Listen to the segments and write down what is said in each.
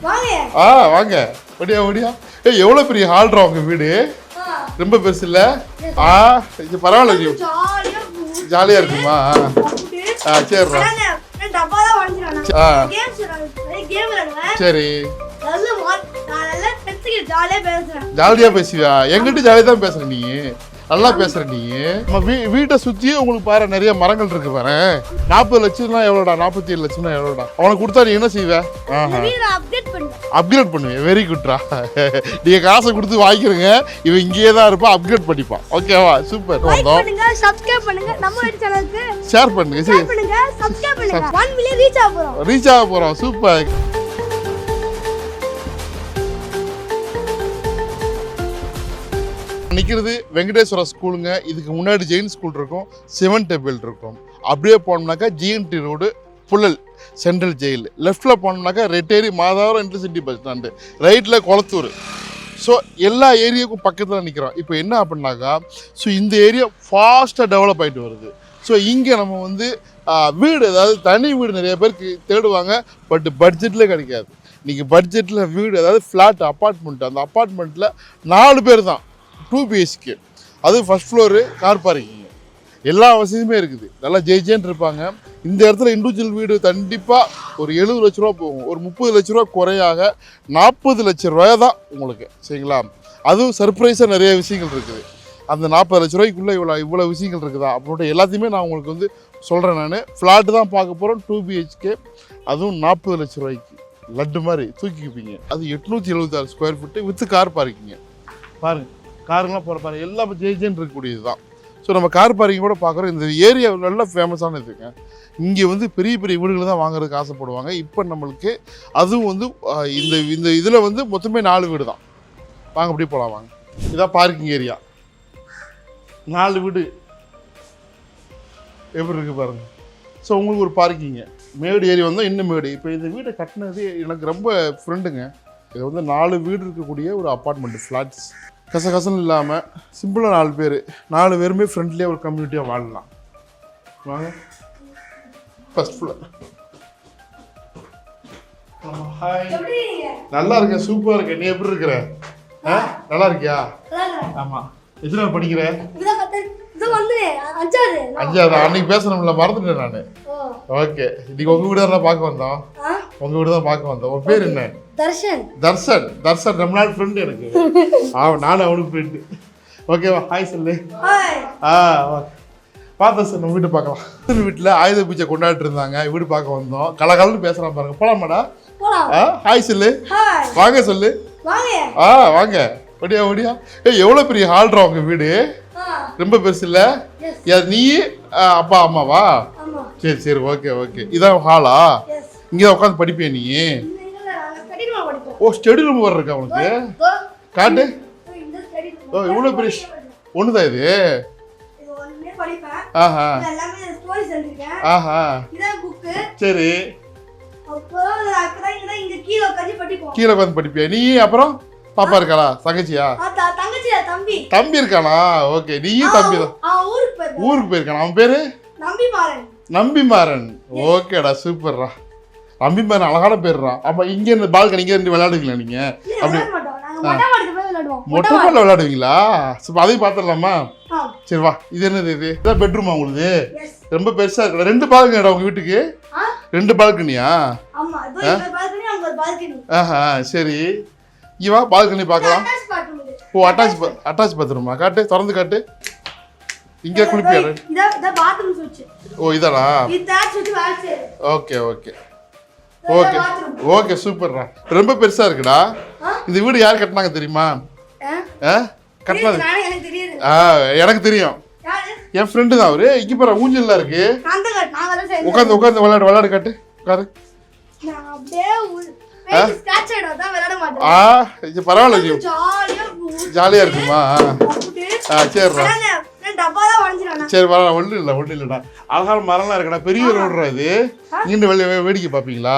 வாங்க ஒடியா ஒடியா. ஏய் எவ்வளோ பெரிய ஹால்ரா உங்க வீடு, ரொம்ப பெருசு இல்ல? இது பரவாயில்ல, ஜாலியா இருக்குமா? சரிடா. சரி ஜாலியா பேசுவியா? எங்கிட்ட ஜாலியா தான் பேசுற நீ, நல்லா பேசுற நீ. நம்ம வீட்டை சுத்தி உங்களுக்கு பாரு நிறைய மரங்கள் இருக்கு பாரு. 40 லட்சம்னா எவ்வளோடா? 47 லட்சம்னா எவ்வளோடா? அவனுக்கு கொடுத்தா நீ என்ன செய்வ? அப்கிரேட் பண்ணுவேன். வெரி குட்ரா. நீங்க காசை கொடுத்து வாங்கிக்கிறீங்க, இவன் இங்கேயே தான் இருப்பான், அப்கிரேட் பண்ணிப்பான். ஓகேவா? சூப்பர். ஷேர் பண்ணுங்க, ரீச் ஆக போறோம். சூப்பர். நிற்கிறது வெங்கடேஸ்வரா ஸ்கூலுங்க. இதுக்கு முன்னாடி ஜெயின் ஸ்கூல் இருக்கும், சிவன் டெம்பிள் இருக்கும். அப்படியே போனோம்னாக்கா GNT road Puzhal central jail. லெஃப்டில் போனோம்னாக்கா Retteri Madhavaram intercity bus stand, ரைட்டில் குளத்தூர். ஸோ எல்லா ஏரியாவுக்கும் பக்கத்தில் நிற்கிறோம். இப்போ என்ன அப்படின்னாக்கா, ஸோ இந்த ஏரியா ஃபாஸ்ட்டாக டெவலப் ஆகிட்டு வருது. ஸோ இங்கே நம்ம வந்து வீடு, அதாவது தனி வீடு நிறைய பேருக்கு தேடுவாங்க, பட் பட்ஜெட்டில் கிடைக்காது. இன்றைக்கி பட்ஜெட்டில் வீடு, அதாவது ஃப்ளாட் அப்பார்ட்மெண்ட், அந்த அப்பார்ட்மெண்ட்டில் 4 பேர் தான், 2 BHK. அது ஃபஸ்ட் ஃப்ளோரு, கார் பார்க்கிங், எல்லா வசதியுமே இருக்குது. நல்லா ஜெயிச்சேன்னு இருப்பாங்க. இந்த இடத்துல இண்டிவிஜுவல் வீடு கண்டிப்பாக ஒரு 70 லட்ச ரூபா போகும். ஒரு 30 லட்ச ரூபா குறையாக 40 லட்ச ரூபாய் தான் உங்களுக்கு. சரிங்களா? அதுவும் சர்ப்ரைஸாக நிறைய விஷயங்கள் இருக்குது. அந்த 40 லட்ச ரூபாய்க்குள்ளே இவ்வளோ விஷயங்கள் இருக்குதா அப்படின்ட்டு எல்லாத்தையுமே நான் உங்களுக்கு வந்து சொல்கிறேன். நான் ஃப்ளாட்டு தான் பார்க்க போகிறோம், 2 BHK, அதுவும் 40 லட்ச ரூபாய்க்கு. லட்டு மாதிரி தூக்கிப்பீங்க. அது 876 ஸ்கொயர் ஃபீட்டு வித்து கார் பார்க்கிங்க. பாருங்கள், காருங்கெலாம் போகிற பாருங்க, எல்லாமே ஜெயிச்சேன்னு இருக்கக்கூடியது தான். ஸோ நம்ம கார் பார்க்கிங் கூட பார்க்குறோம். இந்த ஏரியா நல்லா ஃபேமஸான இதுங்க. இங்கே வந்து பெரிய பெரிய வீடுகளை தான் வாங்குறதுக்கு ஆசைப்படுவாங்க. இப்போ நம்மளுக்கு அதுவும் வந்து இந்த இதில் வந்து மொத்தமே 4 வீடு தான். வாங்க அப்படியே போகலாம், வாங்க. இதான் பார்க்கிங் ஏரியா, 4 வீடு எப்படி இருக்குது பாருங்கள். ஸோ உங்களுக்கு ஒரு பார்க்கிங்க, மேடு ஏறி வந்தால் இன்னும் மேடு. இப்போ இந்த வீடை கட்டினது எனக்கு ரொம்ப ஃப்ரெண்டுங்க. இது வந்து 4 வீடு இருக்கக்கூடிய ஒரு அப்பார்ட்மெண்ட்டு, ஃப்ளாட்ஸ். கசகசன்னு இல்லாமல் சிம்பிளாக 4 பேர், 4 பேருமே ஃப்ரெண்ட்லியாக ஒரு கம்யூனிட்டியாக வாழலாம். வாங்க, ஃபர்ஸ்ட் ஃப்ளோர். ஹாய், நல்லா இருக்கேன், சூப்பராக இருக்கேன். நீ எப்படி இருக்கிற? நல்லா இருக்கியா? ஆமாம். எத்தனை படிக்கிற? 5ஆவது. அன்னைக்கு பேசணும்ல, மறந்துட்டேன் நான். ஓகே, இன்னைக்கு உங்கள் வீடு தான் பார்க்க வந்தோம். உங்கள் வீடு தான் பார்க்க வந்தோம். உன் பேர் என்ன? தர்ஷன். தர்ஷன் ரொம்ப நாள் ஃப்ரெண்டு எனக்கு. நானும் அவனுக்கு ஃப்ரெண்டு. ஓகேவா? ஹாய் சொல்லு. பார்த்தேன் சார், நம்ம வீட்டு பார்க்கலாம். வீட்டில் ஆயுத பூஜை கொண்டாடிட்டு இருந்தாங்க, வீடு பார்க்க வந்தோம். கலகலன்னு பேசுகிறான் பாருங்க. போலாமாடா? ஹாய் சொல்லு. வாங்க சொல்லு. வாங்க ஒடியா ஒடியா. ஏய் எவ்வளோ பெரிய ஹால்ரா உங்க வீடு, ரொம்ப பெருசு இல்லை? நீ அப்பா அம்மாவா? சரி சரி, ஓகே ஓகே. இதான் ஹாலா? இங்கே உட்காந்து படிப்பியா நீ? ஓ, ஸ்டடி ரூம் வர இருக்கா உனக்கு? காட்டு. ஓ, இவ்வளோ பெரிய ஒன்று தான் இது. ஆஹா ஆஹா, சரி. கீழே உட்காந்து படிப்பியா நீ? அப்புறம் பாப்பா இருக்காளா? தங்கச்சியா? தம்பி இருக்கானா? ஓகே, நீயும் தம்பி தான். ஊருக்கு போயிருக்கானா? அவன் பேரு நம்பிமாறன். ஓகேடா, சூப்பர்ரா. நம்பிமாறன் அழகான பேர்றான். அப்ப இங்க இருந்து பால்கனி இங்க இருந்து விளையாடுவீங்களா நீங்க? அப்படி மொட்டை மாடில விளையாடுவீங்களா? அதையும் பாத்துடலாமா? சரி வா. இது என்னது? இது இதான் பெட்ரூமா உங்களுக்கு? ரொம்ப பெருசா இருக்குல்ல. 2 பால்கனிடா உங்க வீட்டுக்கு? 2 பால்கனியா? ஆஹா, சரி. இங்க வா, பால்கனி பார்க்கலாம். ஓ, அட்டாச் பாத்ரூமா? காட்டு, திறந்து காட்டு. இங்க குளிப்பியா? ஓ, இதானா? ஓகே ஓகே ஓகே ஓகே, சூப்பர்ரா. ரொம்ப பெருசா இருக்குடா. இந்த வீடு யார் கட்டினாங்க தெரியுமா? கட்டினது எனக்கு தெரியும், என் ஃப்ரெண்டு தான் அவரு. இங்க பாரு, ஊஞ்சல்லாம் இருக்கு. உட்காந்து உட்காந்து விளையாடு காட்டு. உட்காரு. பரவாயில்ல, ஜாலியா இருக்குமா? சரிடா, சரி வர. ஒன்றும் இல்லைடா. அழகான மரம்லாம் இருக்கடா, பெரிய ரோடுறா இது. நீங்க வேடிக்கை பார்ப்பீங்களா?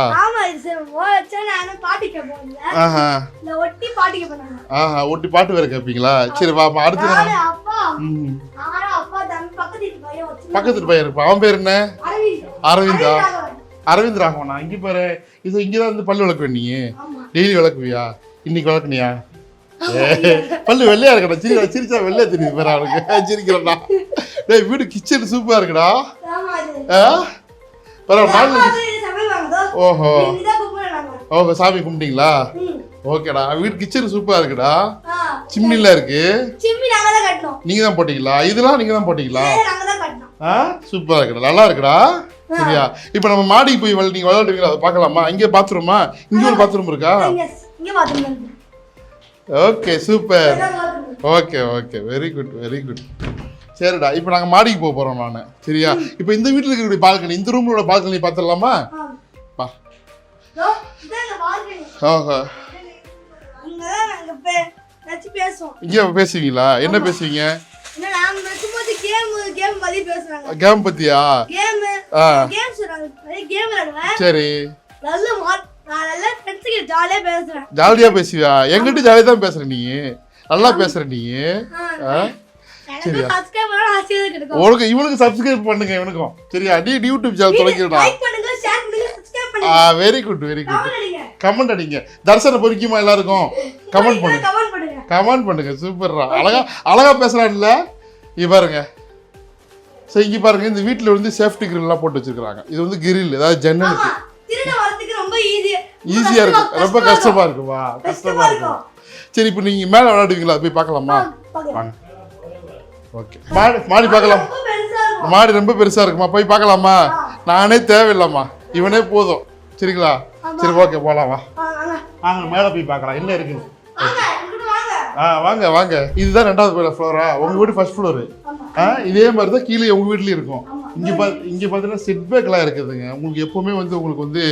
ஒட்டி பாட்டு வேற கேட்பீங்களா? சரி வா, அடுத்து பக்கத்து பையன் இருப்பான். அவன் பேர் என்ன? அரவிந்தா. அரவிந்த் ராகவனா? இங்க பாரு, இது இங்கதான் வந்து பல்லு விளக்க வேண்டிய. டெய்லி விளக்குவியா? இன்னைக்கு விளக்குனியா? பல்லு வெள்ளையா இருக்கடா, சிரிச்சா வெள்ளையா தெரியுது பேர் அவனுக்கு. சிரிக்கிறா. டேய் வீடு கிச்சன் சூப்பரா இருக்குடா. ஓஹோ ஓஹோ, சாமி கும்பிட்டீங்களா? ஓகேடா, வீடு கிச்சன் சூப்பரா இருக்குடா. சிம்னில இருக்கு. நீங்க தான் போட்டீங்களா? இதெல்லாம் நீங்க தான் போட்டீங்களா? சூப்பரா இருக்குடா, நல்லா இருக்குடா. சரியா, இப்ப நம்ம மாடிக்கு போய் நீங்க விளையாடுவீங்களா? அதை பார்க்கலாமா? இங்கே பாத்ரூமா? இங்க ஒரு பாத்ரூம் இருக்கா? Okay super. Okay okay, very good very good. சரிடா, இப்போ நாங்கள் மாடிக்கு போக போகிறோம் நான். சரியா, இப்போ இந்த வீட்டில் இருக்கக்கூடிய பால்கனி, இந்த ரூமோட பால்கனி பார்த்துடலாமா? பா. ஓஹோ, இங்கே பேசுவீங்களா? என்ன பேசுவீங்க? கேம் பத்தியா? சரி, ஜாலியா பேசுவியா? எங்கிட்ட ஜாலியா தான் பேசுற நீ, நல்லா பேசுற நீ. சரியா, உனக்கு இவனுக்கு சப்ஸ்கிரைப் பண்ணுங்க இவனுக்கும். சரியா, நீ யூடியூப் சேனல் தொடங்கிடா. Very good very good. Comment அடிங்க. தர்சனை பொறிக்குமா எல்லாருக்கும்? கமெண்ட் பண்ணுங்க, கமெண்ட் பண்ணுங்க. சூப்பர்ரா, அழகா அழகா பேசுறான்ல. இங்க பாருங்க. சரி, இங்க பாருங்க, இந்த வீட்டுல வந்து சேஃப்டி கிரில்லாம் போட்டு வச்சிருக்காங்க. இது வந்து கிரில், அதாவது ஜன்னலுக்கு. ஈஸியா இருக்கு, ரொம்ப கஷ்டமா இருக்குமா? கஷ்டமா இருக்கும். சரி, இப்போ நீங்க மேல விளையாடுவீங்களா? போய் பார்க்கலாமா? வாங்க. ஓகே, மாடி பார்க்கலாம். மாடி ரொம்ப பெருசா இருக்குமா? போய் பார்க்கலாமா? நானே தேவையில்லாமா, இவனே போதும். சரிங்களா? சரி ஓகே, போலாம். வா வாங்க, மேல போய் பார்க்கலாம் என்ன இருக்குன்னு. வாங்க வாங்க. இதுதான் 2வது ஃப்ளோரா? உங்க வீடு ஃபர்ஸ்ட் ஃப்ளோரு. இதே மாதிரி தான் கீழே உங்க வீட்லயும் இருக்கும். இங்க பார்த்தீங்கன்னா செட் பேக்லாம் இருக்குதுங்க. உங்களுக்கு எப்பவுமே வந்து உங்களுக்கு வந்து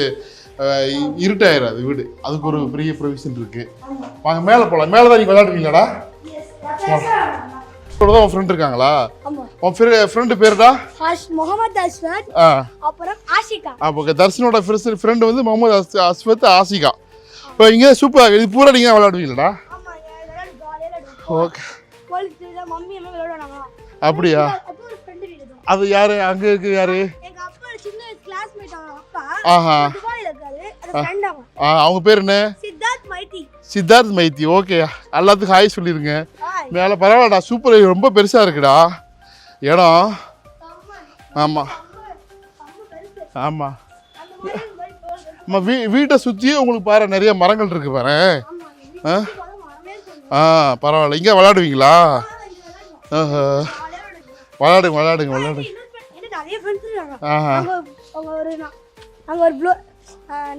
இருட்டாயிராது வீடு. அதுக்கு ஒரு பெரிய ப்ரொவிஷன் இருக்கு. வாங்க மேலே போகலாம். மேலே தான் நீங்கள் விளையாடுவீங்களாடா? உன் ஃப்ரெண்ட் இருக்காங்களா? உன் ஃப்ரெண்டு பேருடா? முகமது அஸ்வத், அப்புறம் ஆஷிகா. அப்போ தர்ஷனோட ஃப்ரெண்டு வந்து முகமது அஸ்வத், ஆஷிகா. இப்போ இங்கே சூப்பராக இது பூரா நீங்கள் விளையாடுவீங்களாடா? ஓகே. அப்படியா? அது யாரு அங்க இருக்கு? யாரு? அவங்க பேர் என்ன? சித்தார்த் மைத்தி. ஓகே, எல்லாத்துக்கும் ஹாய் சொல்லிருங்க. மேலே பரவாயில்லடா, சூப்பர். ரொம்ப பெருசா இருக்குடா இடம். ஆமா ஆமா ஆமா. வீட்டை சுற்றி உங்களுக்கு பாரு நிறைய மரங்கள் இருக்கு பாரு. பரவாயில்ல. இங்கே விளையாடுவீங்களா? விளையாடுங்க விளையாடுங்க விளையாடுங்க.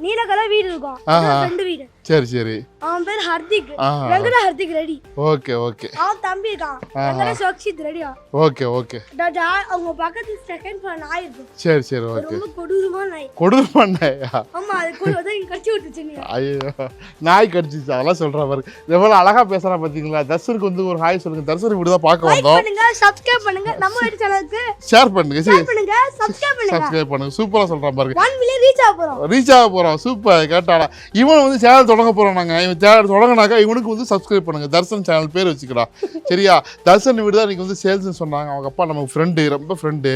நீல கலர் வீடு இருக்கும், ஃப்ரெண்ட் வீடு. சரி சரி. அவன் பேர் Hardik, Venkata Hardik ready. Okay okay. அவன் தம்பி இருக்கான், வெங்கட சோக்ஷித் ரெடி. Okay okay. அவங்க பக்கத்து செகண்ட் ஃப்ளோர் நாய் இருக்கு. சரி சரி ஓகே. ரொம்ப கொடூரமான நாய். கொடூரமான நாயா? ஆமா, அது கூட கடிச்சு விட்டுச்சு நீ. ஐயோ, நாய் கடிச்சிச்சு அதெல்லாம் சொல்றா பாரு. எவ்வளவு அழகா பேசுறா பாத்தீங்களா? தர்ஷனுக்கு வந்து ஒரு ஹாய் சொல்லுங்க. தர்ஷன் இப்படி தான் பார்க்க வந்தோம். பண்ணுங்க, சப்ஸ்கிரைப் பண்ணுங்க, நம்ம வீட்டு சேனலுக்கு ஷேர் பண்ணுங்க, ஷேர் பண்ணுங்க, சப்ஸ்கிரைப் பண்ணுங்க. சூப்பரா சொல்றா பாருங்க. 1 மில்லியன் ரீச் ஆக போறோம். சூப்பர். கேட்டாடா, இவன் வந்து சேனல் தொடங்க போறோம் நாங்க. இவன் சேனல் தொடங்கினாக்கா இவனுக்கு வந்து சப்ஸ்கிரைப் பண்ணுங்க. தர்ஷன் சேனல் பேர் வச்சுக்கடா. சரியா? தர்ஷன் வீடு தான் நீங்க வந்து சேல்ஸ்னு சொன்னாங்க. அவங்க அப்பா நமக்கு ஃப்ரெண்டு, ரொம்ப ஃப்ரெண்டு.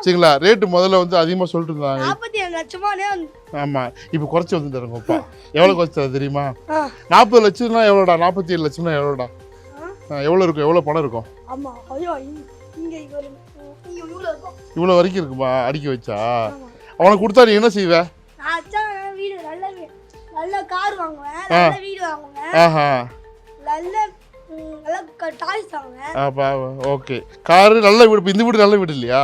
சரிங்களா? ரேட்டு முதல்ல வந்து அதிகமாக சொல்லிட்டு இருந்தாங்க. 47 லட்சமானே. ஆமா, இப்போ குறைச்சி வந்து தருங்க அப்பா. எவ்வளோ குறைச்சா தெரியுமா? 40 லட்சம்னா எவ்வளோடா? 47 லட்சம்னா எவ்வளோடா? எவ்வளோ இருக்கும்? எவ்வளோ பணம் இருக்கும்? ஆமா, ஐயோ இங்க இவ்வளோ வரைக்கும் இருக்குமா? அடிக்க வச்சா அவனுக்கு கொடுத்தா நீ என்ன செய்வ? வீடு நல்ல கார் வாங்குவேன், நல்ல வீடு வாங்குவேன், நல்ல டாய்ஸ் வாங்குவேன். ஓகே, கார் நல்ல வீடு. இந்த வீடு நல்ல வீடு இல்லையா?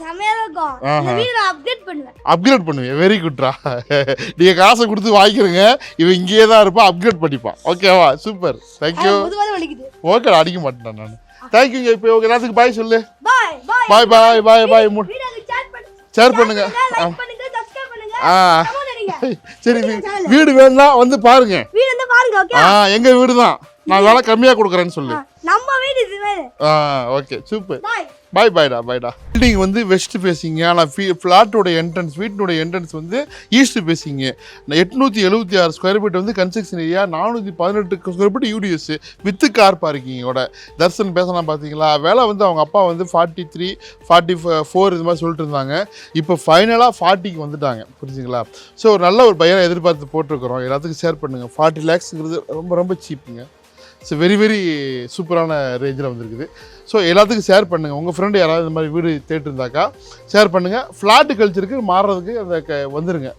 செமையா இருக்கும். இந்த வீடு நான் அப்கிரேட் பண்ணுவேன். வெரி குட்ரா. நீங்க காசை கொடுத்து வாங்கிக்கிறீங்க, இவன் இங்கேயே தான் இருப்பான். அப்கிரேட் பண்ணிப்பான். ஓகேவா? சூப்பர். தேங்க்யூ. ஓகே, அடிக்க மாட்டேன் நான். தேங்க்யூங்க. இப்போ ஓகே, எல்லாத்துக்கும் பாய் சொல்லு. பாய் பாய் பாய் பாய் பாய். ஷேர் பண்ணுங்க. சரி, வீடு வேணும்னா வந்து பாருங்க. எங்க வீடு தான், நான் வேலை கம்மியா கொடுக்குறேன்னு சொல்லு. நம்ம வீடு இது வேறு ஓகே சூப்பர். பாய் பாய்டா. பில்டிங் வந்து வெஸ்ட் ஃபேஸிங்க. ஆனால் ஃப்ளாட்டோட என்ட்ரன்ஸ் வீட்டினுடைய என்ட்ரன்ஸ் வந்து ஈஸ்ட் ஃபேஸிங்க. 876 ஸ்கொயர் ஃபீட் வந்து construction area, 418 square feet UDS with car பார்க்கிங்கோட. தர்சன் பேசலாம் பார்த்தீங்களா. வேலை வந்து அவங்க அப்பா வந்து 43, 44 இது மாதிரி சொல்லிட்டு இருந்தாங்க. இப்போ ஃபைனலாக 40க்கு வந்துட்டாங்க. புரிஞ்சுங்களா. ஸோ நல்ல ஒரு பையனை எதிர்பார்த்து போட்டிருக்கிறோம். எல்லாத்துக்கும் ஷேர் பண்ணுங்கள். 40 lakhsங்கிறது ரொம்ப ரொம்ப சீப்புங்க. ஸோ வெரி சூப்பரான ரேஞ்சில் வந்துருக்குது. ஸோ எல்லாத்துக்கும் ஷேர் பண்ணுங்கள். உங்கள் ஃப்ரெண்டு யாராவது இந்த மாதிரி வீடு தேட்டிருந்தாக்கா ஷேர் பண்ணுங்கள். ஃப்ளாட்டு கல்ச்சருக்கு மாறுறதுக்கு அந்த வந்துடுங்க.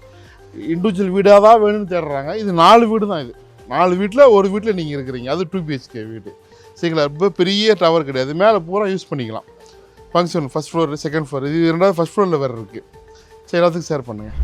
இண்டிவிஜுவல் வீடாக தான் வேணும்னு தேடுறாங்க. இது 4 வீடு தான். இது 4 வீட்டில் ஒரு வீட்டில் நீங்கள் இருக்கிறீங்க. அது 2 BHK வீடு. சரிங்களா. ரொம்ப பெரிய டவர் கிடையாது. மேலே பூரா யூஸ் பண்ணிக்கலாம். Function first floor, second floor, இது 2வது ஃபஸ்ட் ஃப்ளோரில் வேறு இருக்குது. சரி, எல்லாத்துக்கும் ஷேர் பண்ணுங்கள்.